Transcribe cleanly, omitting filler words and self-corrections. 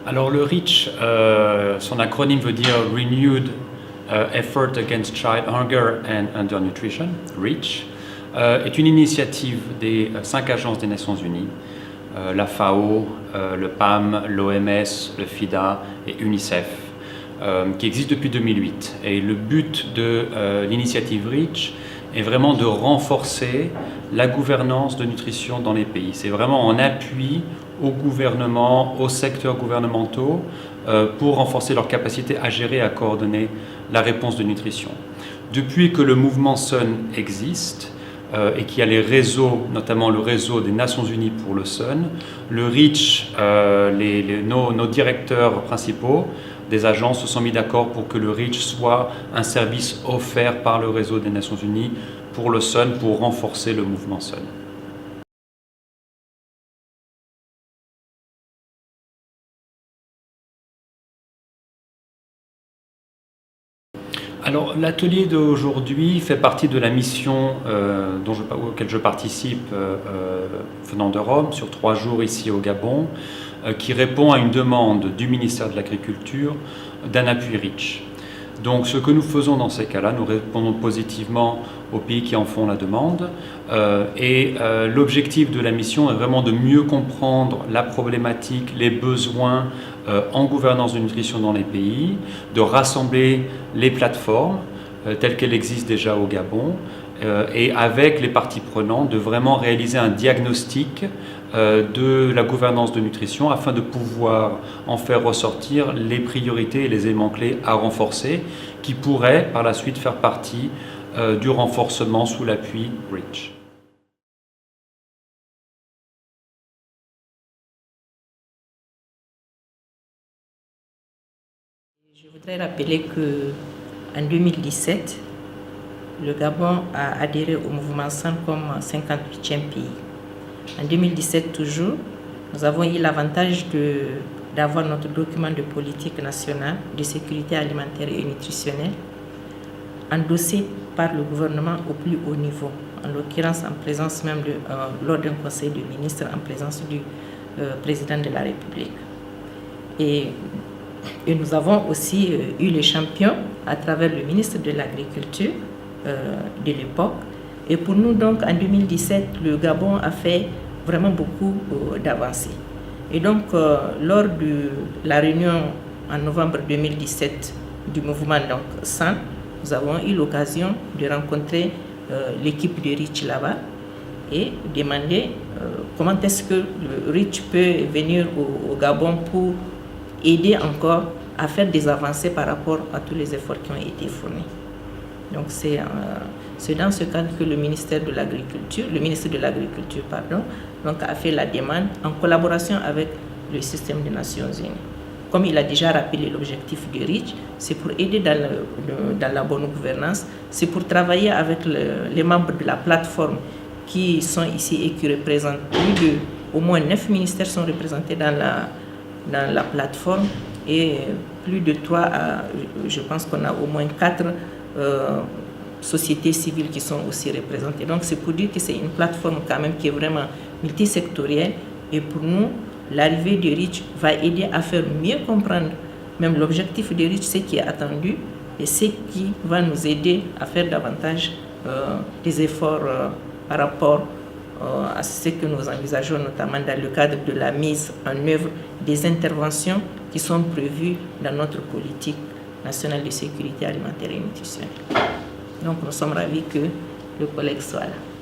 Alors le REACH, son acronyme veut dire Renewed Effort Against Child Hunger and Undernutrition, REACH, est une initiative des 5 agences des Nations Unies, la FAO, le PAM, l'OMS, le FIDA et UNICEF, qui existe depuis 2008. Et le but de l'initiative REACH est vraiment de renforcer la gouvernance de nutrition dans les pays. C'est vraiment en appui aux gouvernements, aux secteurs gouvernementaux, pour renforcer leur capacité à gérer et à coordonner la réponse de nutrition. Depuis que le mouvement SUN existe, et qu'il y a les réseaux, notamment le réseau des Nations Unies pour le SUN, le REACH, nos directeurs principaux des agences se sont mis d'accord pour que le REACH soit un service offert par le réseau des Nations Unies pour le SUN, pour renforcer le mouvement SUN. Alors, l'atelier d'aujourd'hui fait partie de la mission auquel je participe venant de Rome, sur 3 jours ici au Gabon, qui répond à une demande du ministère de l'Agriculture d'un appui REACH. Donc, ce que nous faisons dans ces cas-là, nous répondons positivement aux pays qui en font la demande. L'objectif de la mission est vraiment de mieux comprendre la problématique, les besoins en gouvernance de nutrition dans les pays, de rassembler les plateformes telles qu'elles existent déjà au Gabon, et avec les parties prenantes, de vraiment réaliser un diagnostic de la gouvernance de nutrition afin de pouvoir en faire ressortir les priorités et les éléments clés à renforcer qui pourraient par la suite faire partie du renforcement sous l'appui REACH. Je voudrais rappeler qu'en 2017, le Gabon a adhéré au mouvement SUN comme 58e pays. En 2017 toujours, nous avons eu l'avantage d'avoir notre document de politique nationale de sécurité alimentaire et nutritionnelle endossé par le gouvernement au plus haut niveau, en l'occurrence en présence même lors d'un conseil de ministres, en présence du président de la République. Et nous avons aussi eu les champions à travers le ministre de l'Agriculture de l'époque. Et pour nous, donc, en 2017, le Gabon a fait vraiment beaucoup d'avancées. Et donc, lors de la réunion en novembre 2017 du mouvement SUN, nous avons eu l'occasion de rencontrer l'équipe de REACH là-bas et demander comment est-ce que le REACH peut venir au Gabon pour aider encore à faire des avancées par rapport à tous les efforts qui ont été fournis. Donc c'est dans ce cadre que le ministre de l'Agriculture, donc a fait la demande en collaboration avec le système des Nations Unies. Comme il a déjà rappelé l'objectif du REACH, c'est pour aider dans la bonne gouvernance, c'est pour travailler avec les membres de la plateforme qui sont ici et qui représentent au moins 9 ministères sont représentés dans la plateforme et plus de 3, je pense qu'on a au moins 4 sociétés civiles qui sont aussi représentées. Donc c'est pour dire que c'est une plateforme quand même qui est vraiment multisectorielle et pour nous, l'arrivée de REACH va aider à faire mieux comprendre même l'objectif de REACH, ce qui est attendu et ce qui va nous aider à faire davantage des efforts par rapport à ce que nous envisageons, notamment dans le cadre de la mise en œuvre des interventions qui sont prévues dans notre politique nationale de sécurité alimentaire et nutritionnelle. Donc nous sommes ravis que le collègue soit là.